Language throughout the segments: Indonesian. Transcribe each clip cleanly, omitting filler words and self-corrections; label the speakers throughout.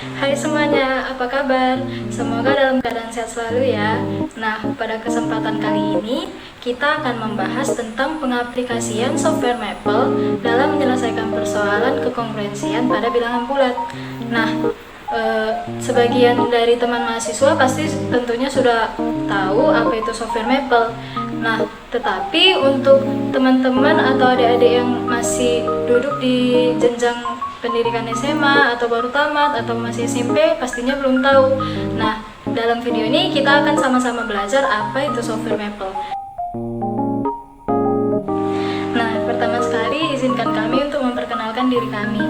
Speaker 1: Hai semuanya, apa kabar? Semoga dalam keadaan sehat selalu ya. Nah, pada kesempatan kali ini kita akan membahas tentang pengaplikasian software Maple dalam menyelesaikan persoalan kekongruensian pada bilangan bulat. Nah, sebagian dari teman mahasiswa pasti tentunya sudah tahu apa itu software Maple. Nah, tetapi untuk teman-teman atau adik-adik yang masih duduk di jenjang pendidikan SMA atau baru tamat atau masih SMP pastinya belum tahu. Nah, dalam video ini kita akan sama-sama belajar apa itu software Maple. Nah, pertama sekali izinkan kami untuk memperkenalkan diri kami.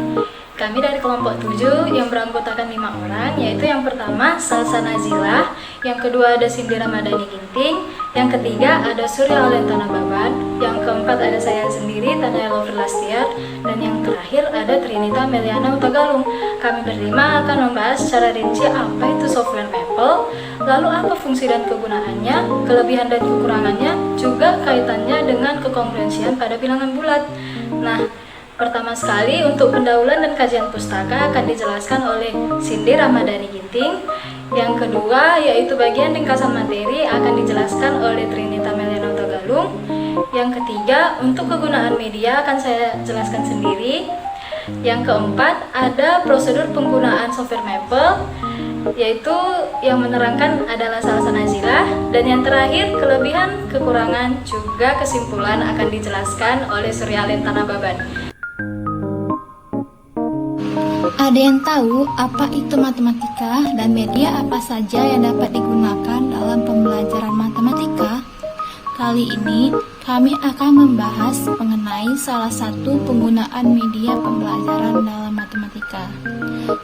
Speaker 1: Kami dari kelompok 7 yang beranggotakan 5 orang, yaitu yang pertama Salsa Nazila, yang kedua ada Cindy Ramadhani Ginting, yang ketiga ada Surya Alentana Baban, yang keempat ada saya sendiri Tanya Lover Lastiar, dan yang terakhir ada Trinita Meliana Utagalung. Kami berlima akan membahas secara rinci apa itu software Maple, lalu apa fungsi dan kegunaannya, kelebihan dan kekurangannya, juga kaitannya dengan kekongruensian pada bilangan bulat. Nah, pertama sekali untuk pendahuluan dan kajian pustaka akan dijelaskan oleh Cindy Ramadhani Ginting. Yang kedua yaitu bagian ringkasan materi akan dijelaskan oleh Trinita Meliana Utagalung. Yang ketiga untuk kegunaan media akan saya jelaskan sendiri. Yang keempat ada prosedur penggunaan software Maple, yaitu yang menerangkan adalah Salsa Nazila. Dan yang terakhir kelebihan, kekurangan, juga kesimpulan akan dijelaskan oleh Surya Alentana Baban.
Speaker 2: Ada yang tahu apa itu matematika dan media apa saja yang dapat digunakan dalam pembelajaran matematika? Kali ini kami akan membahas mengenai salah satu penggunaan media pembelajaran dalam matematika.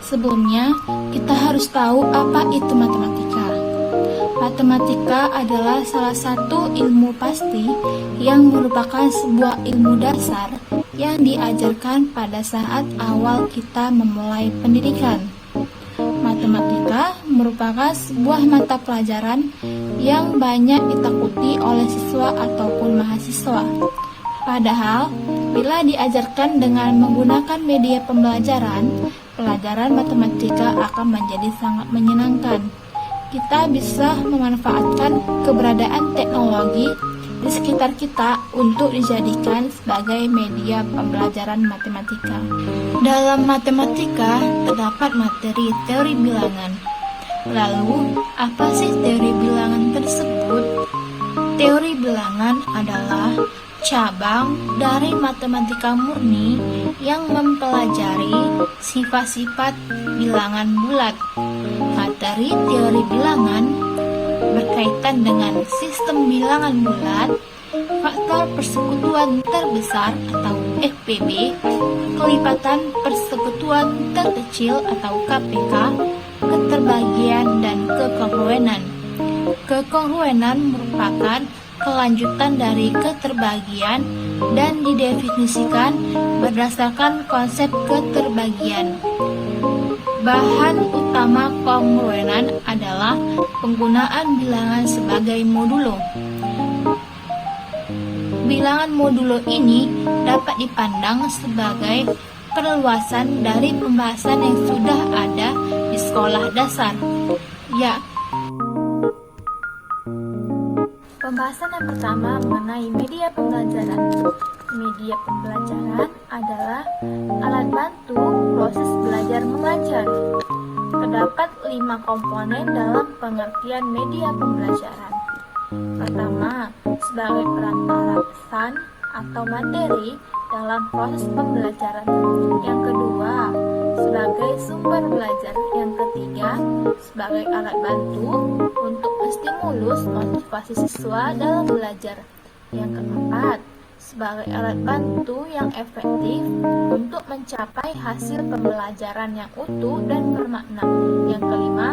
Speaker 2: Sebelumnya, kita harus tahu apa itu matematika. Matematika adalah salah satu ilmu pasti yang merupakan sebuah ilmu dasar yang diajarkan pada saat awal kita memulai pendidikan. Matematika merupakan sebuah mata pelajaran yang banyak ditakuti oleh siswa ataupun mahasiswa. Padahal, bila diajarkan dengan menggunakan media pembelajaran, pelajaran matematika akan menjadi sangat menyenangkan. Kita bisa memanfaatkan keberadaan teknologi di sekitar kita untuk dijadikan sebagai media pembelajaran matematika. Dalam matematika terdapat materi teori bilangan. Lalu, apa sih teori bilangan tersebut? Teori bilangan adalah cabang dari matematika murni yang mempelajari sifat-sifat bilangan bulat. Materi teori bilangan berkaitan dengan sistem bilangan bulat, faktor persekutuan terbesar atau FPB, kelipatan persekutuan terkecil atau KPK, keterbagian dan kekongruenan. Kekongruenan merupakan kelanjutan dari keterbagian dan didefinisikan berdasarkan konsep keterbagian. Bahan utama kongruenan adalah penggunaan bilangan sebagai modulo. Bilangan modulo ini dapat dipandang sebagai perluasan dari pembahasan yang sudah ada di sekolah dasar. Pembahasan yang pertama mengenai media pembelajaran. Media pembelajaran adalah alat bantu proses belajar mengajar. Terdapat 5 komponen dalam pengertian media pembelajaran. Pertama, sebagai perantara pesan atau materi dalam proses pembelajaran. Yang kedua, sebagai sumber belajar. Yang ketiga, sebagai alat bantu untuk menstimulus motivasi siswa dalam belajar. Yang keempat, sebagai alat bantu yang efektif untuk mencapai hasil pembelajaran yang utuh dan bermakna. Yang kelima,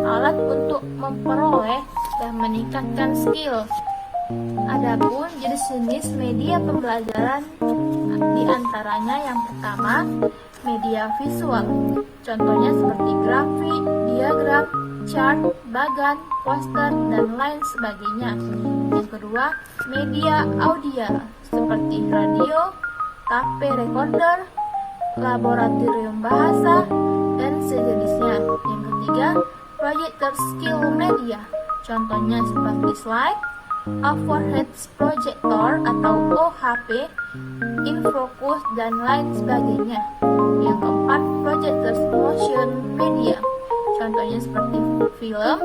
Speaker 2: alat untuk memperoleh dan meningkatkan skill. Adapun jenis-jenis media pembelajaran diantaranya yang pertama, media visual. Contohnya seperti grafik, diagram, chart, bagan, poster, dan lain sebagainya. Yang kedua, media audio seperti radio, tape recorder, laboratorium bahasa, dan sejenisnya. ketiga, projector skill media. Contohnya seperti slide, overhead projector atau OHP, infocus, dan lain sebagainya. Yang keempat, projector motion media. Contohnya seperti film,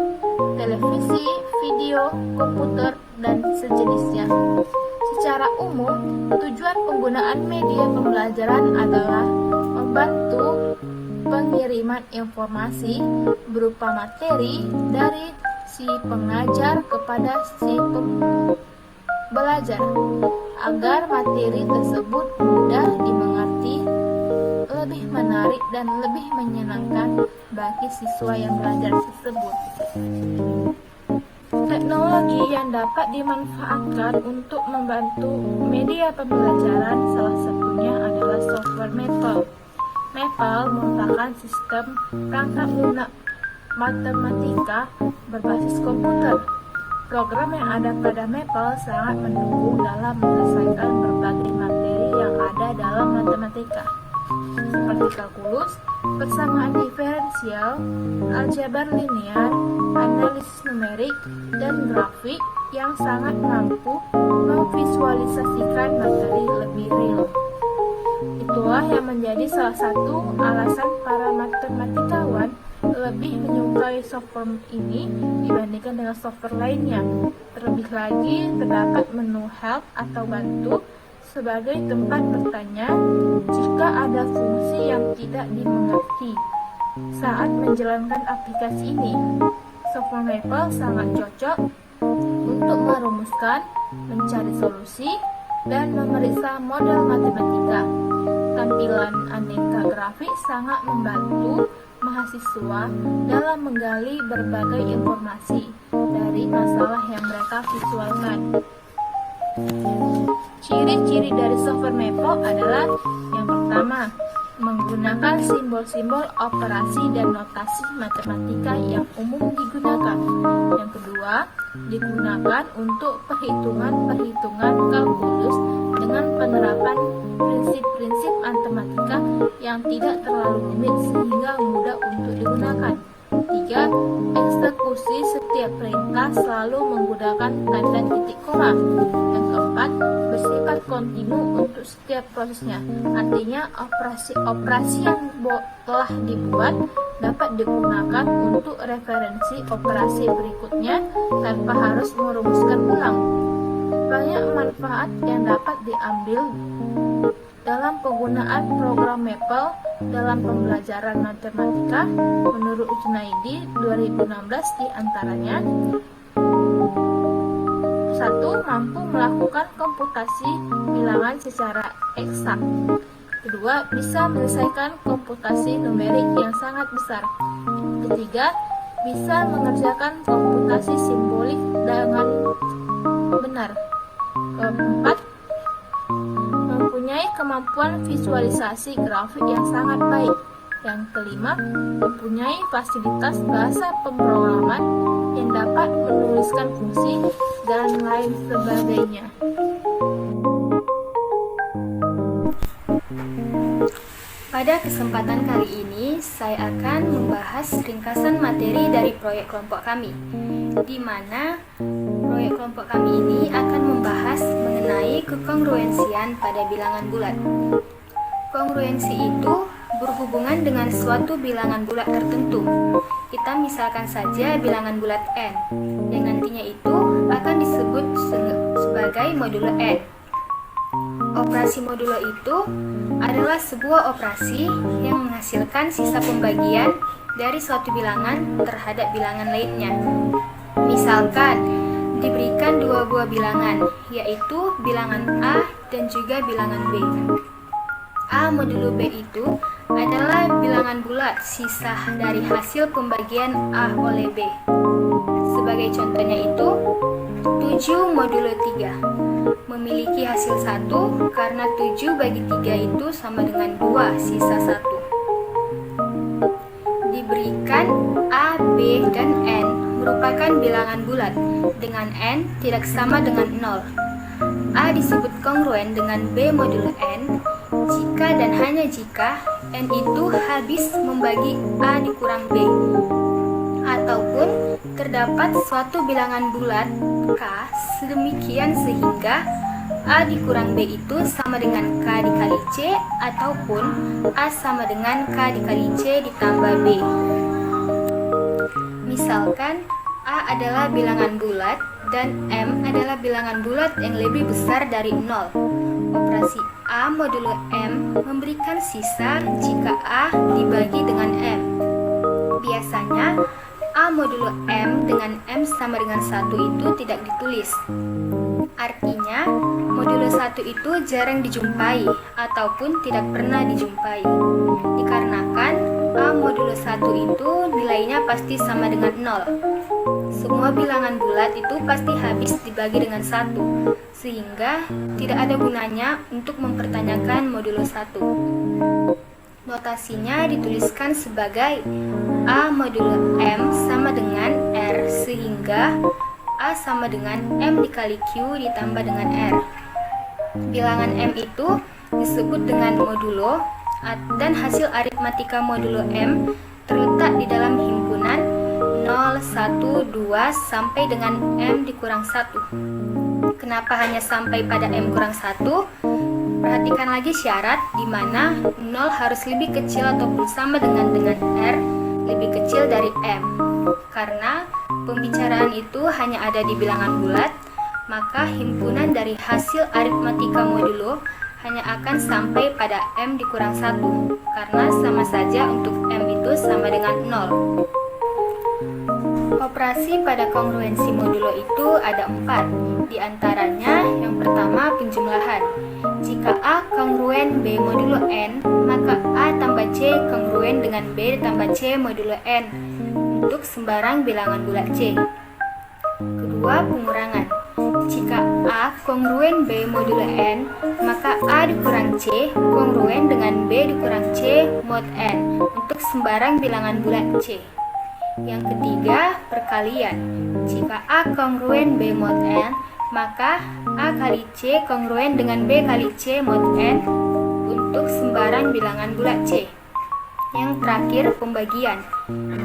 Speaker 2: televisi, video, komputer, dan sejenisnya. Secara umum, tujuan penggunaan media pembelajaran adalah membantu pengiriman informasi berupa materi dari si pengajar kepada si pembelajar agar materi tersebut mudah dimengerti, lebih menarik dan lebih menyenangkan bagi siswa yang belajar tersebut. Teknologi yang dapat dimanfaatkan untuk membantu media pembelajaran salah satunya adalah software Maple. Maple merupakan sistem perangkat lunak matematika berbasis komputer. Program yang ada pada Maple sangat mendukung dalam menyelesaikan berbagai materi yang ada dalam matematika, seperti kalkulus, persamaan diferensial, aljabar linear, analisis numerik, dan grafik yang sangat mampu memvisualisasikan materi lebih real. Itulah yang menjadi salah satu alasan para matematikawan lebih menyukai software ini dibandingkan dengan software lainnya. Terlebih lagi, terdapat menu help atau bantu sebagai tempat bertanya jika ada fungsi yang tidak dimengerti saat menjalankan aplikasi ini. Software Maple sangat cocok untuk merumuskan, mencari solusi, dan memeriksa model matematika. Tampilan aneka grafik sangat membantu mahasiswa dalam menggali berbagai informasi dari masalah yang mereka visualkan. Ciri-ciri dari software Maple adalah yang pertama, menggunakan simbol-simbol operasi dan notasi matematika yang umum digunakan. Yang kedua, digunakan untuk perhitungan-perhitungan kalkulus dengan penerapan prinsip-prinsip matematika yang tidak terlalu rumit sehingga mudah untuk digunakan. Tiga, eksekusi setiap perintah selalu menggunakan tanda titik koma. Yang keempat, bersifat kontinu untuk setiap prosesnya. Artinya operasi yang telah dibuat dapat digunakan untuk referensi operasi berikutnya tanpa harus merumuskan ulang. Banyak manfaat yang dapat diambil dalam penggunaan program Maple dalam pembelajaran matematika. Menurut Junaidi 2016 diantaranya: 1. Mampu melakukan komputasi bilangan secara eksak. Kedua, bisa menyelesaikan komputasi numerik yang sangat besar. Ketiga, bisa mengerjakan komputasi simbolik dengan benar. Keempat, mempunyai kemampuan visualisasi grafik yang sangat baik. Yang kelima, mempunyai fasilitas bahasa pemrograman yang dapat menuliskan fungsi dan lain sebagainya.
Speaker 1: Pada kesempatan kali ini, saya akan membahas ringkasan materi dari proyek kelompok kami, di mana proyek kelompok kami ini akan membahas mengenai kekongruensian pada bilangan bulat. Kongruensi itu berhubungan dengan suatu bilangan bulat tertentu. Kita misalkan saja bilangan bulat n, yang nantinya itu akan disebut sebagai modulo n. Operasi modulo itu adalah sebuah operasi yang menghasilkan sisa pembagian dari suatu bilangan terhadap bilangan lainnya. Misalkan, diberikan dua buah bilangan, yaitu bilangan A dan juga bilangan B. A modulo B itu adalah bilangan bulat sisa dari hasil pembagian A oleh B. Sebagai contohnya itu, 7 modulo 3 memiliki hasil 1 karena 7 bagi 3 itu sama dengan 2 sisa 1. Diberikan A, B, dan N merupakan bilangan bulat dengan N tidak sama dengan 0. A disebut kongruen dengan B modulo N jika dan hanya jika N itu habis membagi A dikurang B.
Speaker 2: terdapat suatu bilangan bulat K sedemikian sehingga A dikurang B itu sama dengan K dikali C ataupun A sama dengan K dikali C ditambah B. Misalkan A adalah bilangan bulat dan M adalah bilangan bulat yang lebih besar dari 0. Operasi A modulo M memberikan sisa jika A dibagi dengan M. Biasanya A modulo M dengan M sama dengan 1 itu tidak ditulis. Artinya, modulo 1 itu jarang dijumpai ataupun tidak pernah dijumpai. Dikarenakan A modulo 1 itu nilainya pasti sama dengan 0. Semua bilangan bulat itu pasti habis dibagi dengan 1, sehingga tidak ada gunanya untuk mempertanyakan modulo 1. Notasinya dituliskan sebagai A modulo M sama dengan R, sehingga A sama dengan M dikali Q ditambah dengan R. Bilangan M itu disebut dengan modulo dan hasil aritmatika modulo M terletak di dalam himpunan 0, 1, 2 sampai dengan M dikurang 1. Kenapa hanya sampai pada M kurang 1? Perhatikan lagi syarat di mana 0 harus lebih kecil ataupun sama dengan R lebih kecil dari M. Karena pembicaraan itu hanya ada di bilangan bulat, maka himpunan dari hasil aritmatika modulo hanya akan sampai pada M dikurang 1, karena sama saja untuk M itu sama dengan 0. Operasi pada kongruensi modulo itu ada 4. Di antaranya yang pertama penjumlahan. Jika A kongruen B modulo N, maka A tambah C kongruen dengan B tambah C modulo N untuk sembarang bilangan bulat C. Kedua, pengurangan. Jika A kongruen B modulo N, maka A dikurang C kongruen dengan B dikurang C mod N untuk sembarang bilangan bulat C. Yang ketiga, perkalian. Jika A kongruen B mod N, maka A kali C kongruen dengan B kali C mod N untuk sembarang bilangan bulat C. Yang terakhir, pembagian.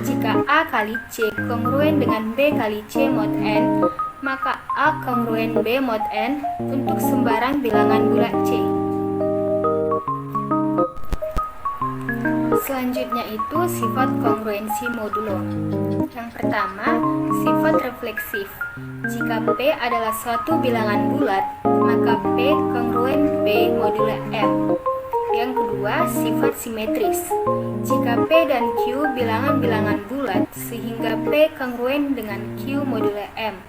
Speaker 2: Jika A kali C kongruen dengan B kali C mod N, maka A kongruen B mod N untuk sembarang bilangan bulat C. Selanjutnya itu sifat kongruensi modulo. Yang pertama, sifat refleksif. Jika P adalah suatu bilangan bulat, maka P kongruen B modulo M. Yang kedua, sifat simetris. Jika P dan Q bilangan-bilangan bulat, sehingga P kongruen dengan Q modulo M.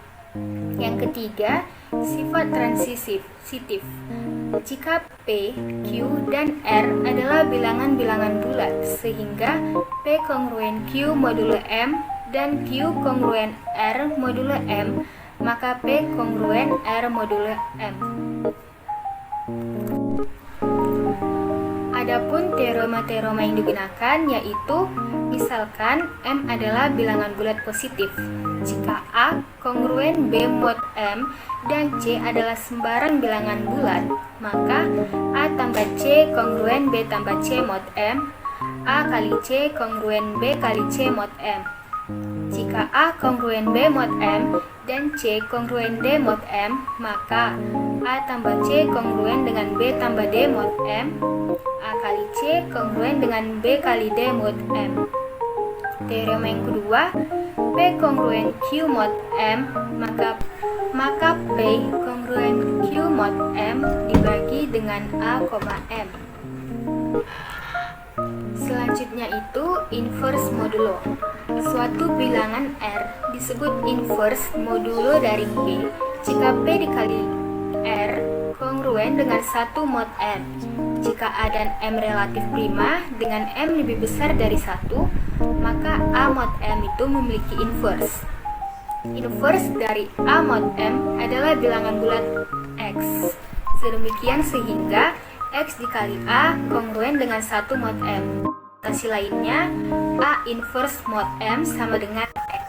Speaker 2: Yang ketiga, sifat transitif. Jika P, Q, dan R adalah bilangan-bilangan bulat, sehingga P kongruen Q modulo M dan Q kongruen R modulo M, maka P kongruen R modulo M. Adapun teorema-teorema yang digunakan yaitu misalkan M adalah bilangan bulat positif. Jika A kongruen B mod M dan C adalah sembarang bilangan bulat, maka A tambah C kongruen B tambah C mod M, A kali C kongruen B kali C mod M. Jika A kongruen B mod M dan C kongruen D mod M, maka A tambah C kongruen dengan B tambah D mod M, A kali C kongruen dengan B kali D mod M. Teorema yang kedua, P kongruen Q mod M, maka P kongruen Q mod M dibagi dengan A, M. Selanjutnya itu inverse modulo. Suatu bilangan R disebut inverse modulo dari P jika P dikali R kongruen dengan 1 mod M. Jika A dan M relatif prima dengan M lebih besar dari 1, maka A mod M itu memiliki inverse. Inverse dari A mod M adalah bilangan bulat X. Sedemikian sehingga X dikali A kongruen dengan 1 mod M. Notasi lainnya, A inverse mod M sama dengan X.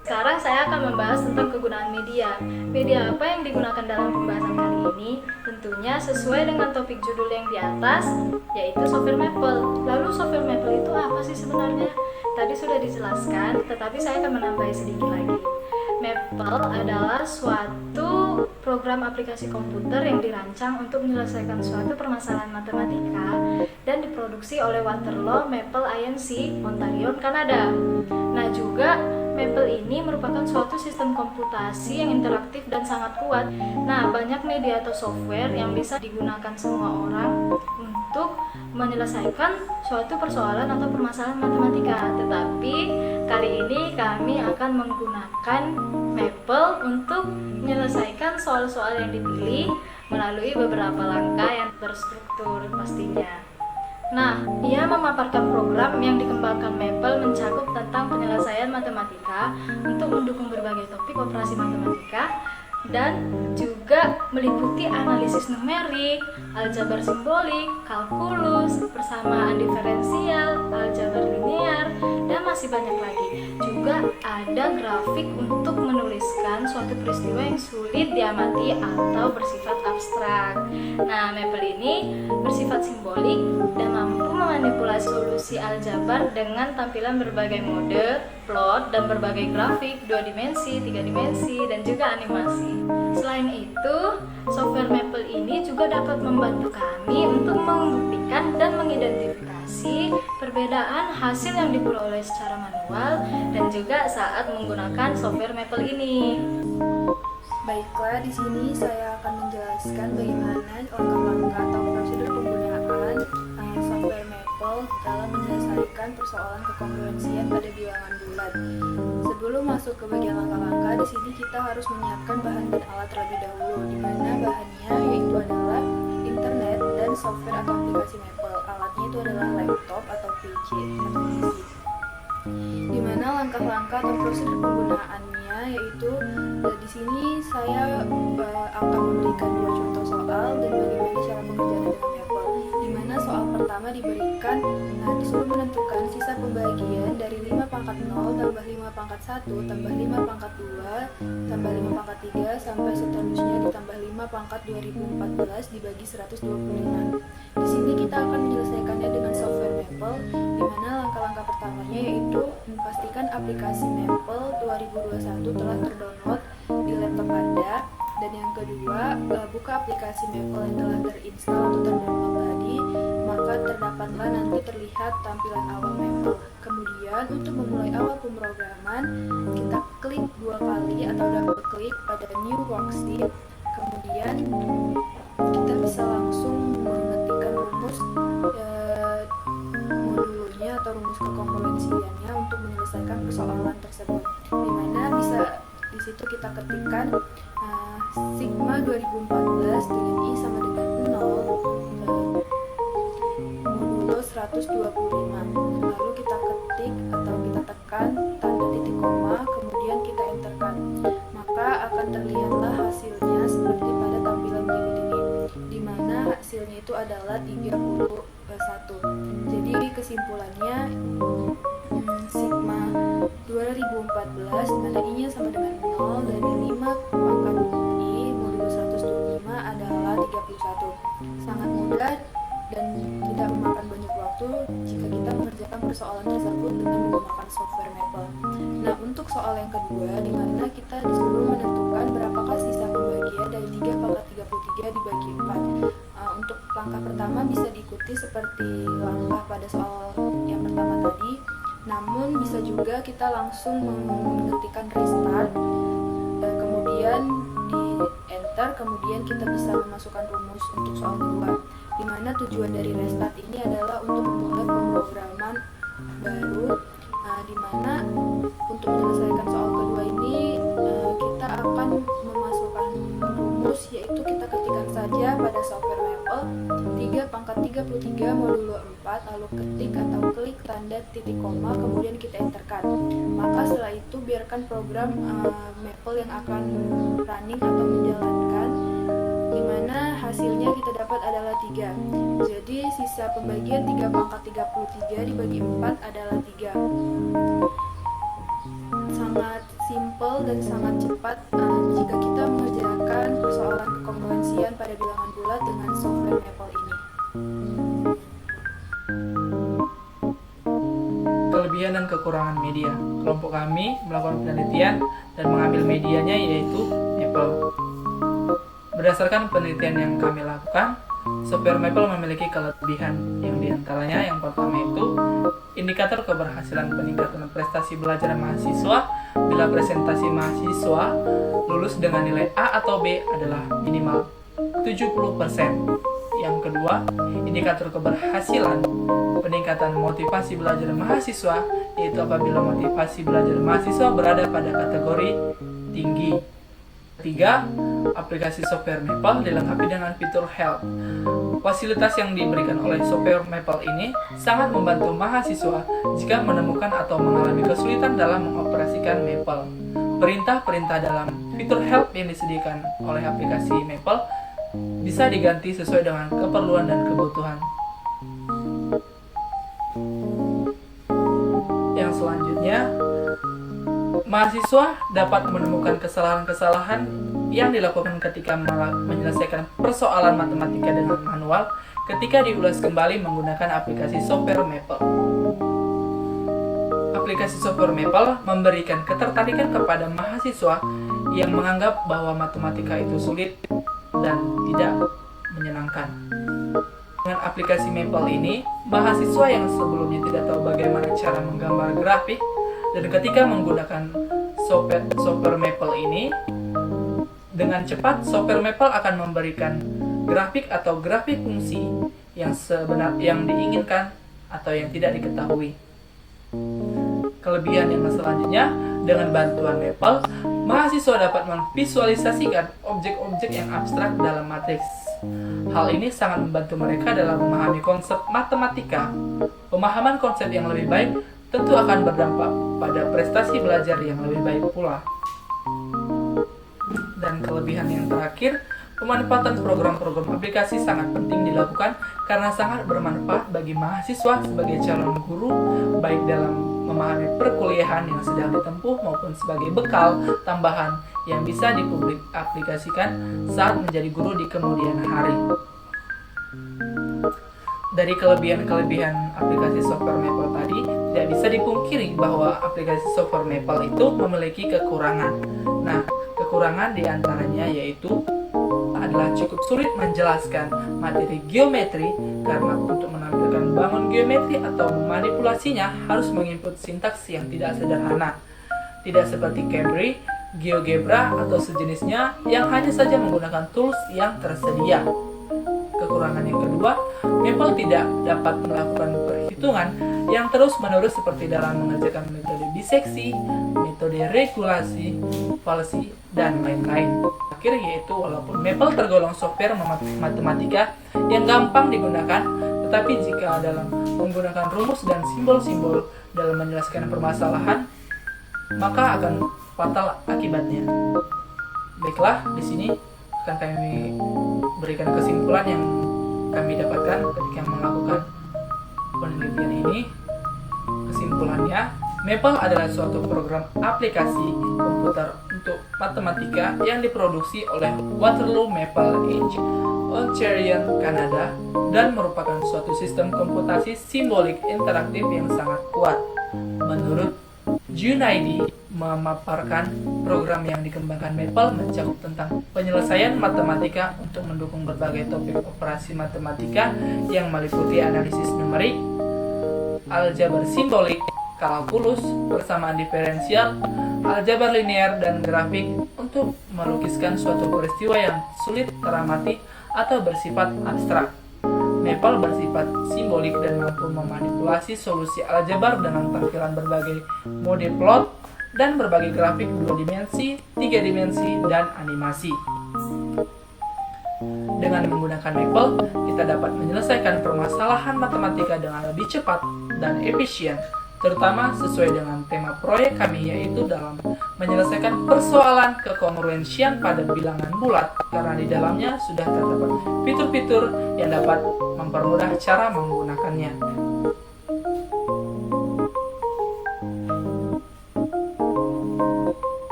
Speaker 1: Sekarang saya akan membahas tentang tentang kegunaan media. Media apa yang digunakan dalam pembahasan kali ini? Tentunya sesuai dengan topik judul yang di atas, yaitu software Maple. Lalu software Maple itu apa sih sebenarnya? Tadi sudah dijelaskan, tetapi saya akan menambahi sedikit lagi. Maple adalah suatu program aplikasi komputer yang dirancang untuk menyelesaikan suatu permasalahan matematika dan diproduksi oleh Waterloo Maple Inc., Ontario, Kanada. Nah, juga Maple ini merupakan suatu sistem komputasi yang interaktif dan sangat kuat. Nah, banyak media atau software yang bisa digunakan semua orang untuk menyelesaikan suatu persoalan atau permasalahan matematika. Tetapi kali ini kami akan menggunakan Maple untuk menyelesaikan soal-soal yang dipilih melalui beberapa langkah yang terstruktur pastinya. Nah, ia memaparkan program yang dikembangkan Maple mencakup tentang penyelesaian matematika untuk mendukung berbagai topik operasi matematika dan juga meliputi analisis numerik, aljabar simbolik, kalkulus, persamaan diferensial, aljabar linear, dan masih banyak lagi. Juga ada grafik untuk menuliskan suatu peristiwa yang sulit diamati atau bersifat abstrak. Nah, Maple ini bersifat simbolik dan mampu memanipulasi solusi aljabar dengan tampilan berbagai mode, plot, dan berbagai grafik 2 dimensi, 3 dimensi, dan juga animasi. Selain itu, software Maple ini juga dapat membantu kami untuk membuktikan dan mengidentifikasi perbedaan hasil yang diperoleh secara manual dan juga saat menggunakan software Maple ini.
Speaker 3: Baiklah, di sini saya akan menjelaskan bagaimana langkah-langkah atau prosedur penggunaan software Maple dalam menyelesaikan persoalan kekongruensian pada bilangan bulat. Sebelum masuk ke bagian langkah-langkah, di sini kita harus menyiapkan bahan dan alat terlebih dahulu, di mana bahannya yaitu adalah internet dan software atau aplikasi Maple. Alatnya itu adalah laptop atau PC atau PC. Di mana langkah-langkah atau prosedur penggunaannya yaitu di sini saya akan memberikan 2 contoh soal dan bagaimana cara pengerjaannya dengan Maple. Di mana soal pertama diberikan disuruh menentukan sisa pembagian dari 5 pangkat 0 tambah 5 pangkat 1 tambah 5 pangkat 2 tambah 5 pangkat 3 sampai seterusnya ditambah 5 pangkat 2014 dibagi 125. Di sini kita akan menyelesaikannya dengan software Maple, di mana langkah-langkah pertamanya yaitu memastikan aplikasi Maple 2021 telah terdownload di laptop Anda, dan yang kedua buka aplikasi Maple yang telah terinstall atau terdownload tadi, maka terdapatlah nanti terlihat tampilan awal Maple. Kemudian untuk memulai awal pemrograman, kita klik 2 kali atau double klik pada new worksheet. Kemudian kita bisa langsung mengetikkan rumus modulnya atau rumus kekongruensiannya untuk menyelesaikan persoalan tersebut. Dimana bisa di situ kita ketikkan sigma 2014 dengan I sama dengan 0 modulo 125. Lalu kita ketik atau kita tekan tanda titik koma, kemudian kita enterkan. Maka akan terlihatlah hasilnya seperti pada tampilan berikut ini, di mana hasilnya itu adalah 31. Jadi kesimpulannya sigma 2014 mana I-nya sama dengan 0 dari 5 pangkat I modulo 125 adalah 31. Sangat mudah dan tidak memakan banyak waktu jika kita mengerjakan persoalan tersebut dengan menggunakan software Maple. Nah, untuk soal yang kedua, di mana kita disuruh menentukan berapakah sisa pembagian dari 3 pangkat 33 dibagi 4. Untuk langkah pertama bisa diikuti seperti langkah pada soal yang pertama tadi, namun bisa juga kita langsung mengetikkan restart, kemudian di enter, kemudian kita bisa memasukkan rumus untuk soal kedua, di mana tujuan dari restart ini adalah untuk memulai pemrograman baru, di mana untuk menyelesaikan soal kedua ini kita akan memasukkan rumus, yaitu kita ketikkan saja pada software Maple 3 pangkat 33 modulo 4, lalu ketik atau klik tanda titik koma, kemudian kita enterkan. Maka setelah itu biarkan program Maple yang akan running atau menjalankan, di mana hasilnya kita dapat adalah 3. Jadi sisa pembagian 3 pangkat 33 dibagi 4 adalah 3. Sangat simple dan sangat cepat jika kita mengerjakan persoalan kekongruensian pada bilangan bulat dengan software Maple ini.
Speaker 4: Kelebihan dan kekurangan media. Kelompok kami melakukan penelitian dan mengambil medianya yaitu Maple. Berdasarkan penelitian yang kami lakukan, software Maple memiliki kelebihan yang diantaranya yang pertama itu indikator keberhasilan peningkatan prestasi belajar mahasiswa bila presentasi mahasiswa lulus dengan nilai A atau B adalah minimal 70%. Yang kedua, indikator keberhasilan peningkatan motivasi belajar mahasiswa yaitu apabila motivasi belajar mahasiswa berada pada kategori tinggi. Ketiga, aplikasi software Maple dilengkapi dengan fitur Help. Fasilitas yang diberikan oleh software Maple ini sangat membantu mahasiswa jika menemukan atau mengalami kesulitan dalam mengoperasikan Maple. Perintah-perintah dalam fitur Help yang disediakan oleh aplikasi Maple bisa diganti sesuai dengan keperluan dan kebutuhan. Yang selanjutnya, mahasiswa dapat menemukan kesalahan-kesalahan yang dilakukan ketika menyelesaikan persoalan matematika dengan manual ketika diulas kembali menggunakan aplikasi software Maple. Aplikasi software Maple memberikan ketertarikan kepada mahasiswa yang menganggap bahwa matematika itu sulit dan tidak menyenangkan. Dengan aplikasi Maple ini, mahasiswa yang sebelumnya tidak tahu bagaimana cara menggambar grafik dan ketika menggunakan software Maple ini, dengan cepat software Maple akan memberikan grafik atau grafik fungsi yang diinginkan atau yang tidak diketahui. Kelebihan yang selanjutnya, dengan bantuan Maple, mahasiswa dapat memvisualisasikan objek-objek yang abstrak dalam matriks. Hal ini sangat membantu mereka dalam memahami konsep matematika. Pemahaman konsep yang lebih baik tentu akan berdampak pada prestasi belajar yang lebih baik pula. Dan kelebihan yang terakhir, pemanfaatan program-program aplikasi sangat penting dilakukan karena sangat bermanfaat bagi mahasiswa sebagai calon guru, baik dalam memahami perkuliahan yang sedang ditempuh maupun sebagai bekal tambahan yang bisa diaplikasikan saat menjadi guru di kemudian hari. Dari kelebihan-kelebihan aplikasi software Maple tadi, tidak bisa dipungkiri bahwa aplikasi software Maple itu memiliki kekurangan. Nah, kekurangan diantaranya yaitu adalah cukup sulit menjelaskan materi geometri karena untuk menampilkan bangun geometri atau memanipulasinya harus menginput sintaks yang tidak sederhana. Tidak seperti Cambridge, GeoGebra atau sejenisnya yang hanya saja menggunakan tools yang tersedia. Kekurangan yang kedua, Maple tidak dapat melakukan perhitungan yang terus-menerus seperti dalam mengerjakan metode biseksi, metode regulasi, falsi, dan lain-lain. Akhir yaitu walaupun Maple tergolong software matematika yang gampang digunakan, tetapi jika dalam menggunakan rumus dan simbol-simbol dalam menyelesaikan permasalahan, maka akan fatal akibatnya. Baiklah, di sini akan kami berikan kesimpulan yang kami dapatkan ketika melakukan penelitian ini. Kesimpulannya, Maple adalah suatu program aplikasi komputer untuk matematika yang diproduksi oleh Waterloo Maple Inc., Ontario, Kanada, dan merupakan suatu sistem komputasi simbolik interaktif yang sangat kuat. Menurut Junaidi, memaparkan program yang dikembangkan Maple mencakup tentang penyelesaian matematika untuk mendukung berbagai topik operasi matematika yang meliputi analisis numerik, aljabar simbolik, kalkulus, persamaan diferensial, aljabar linear, dan grafik untuk melukiskan suatu peristiwa yang sulit teramati atau bersifat abstrak. Maple bersifat simbolik dan mampu memanipulasi solusi aljabar dengan tampilan berbagai mode plot dan berbagai grafik 2 dimensi, 3 dimensi, dan animasi. Dengan menggunakan Maple, kita dapat menyelesaikan permasalahan matematika dengan lebih cepat dan efisien, terutama sesuai dengan tema proyek kami, yaitu dalam menyelesaikan persoalan kekongruensian pada bilangan bulat, karena di dalamnya sudah terdapat fitur-fitur yang dapat mempermudah cara menggunakannya.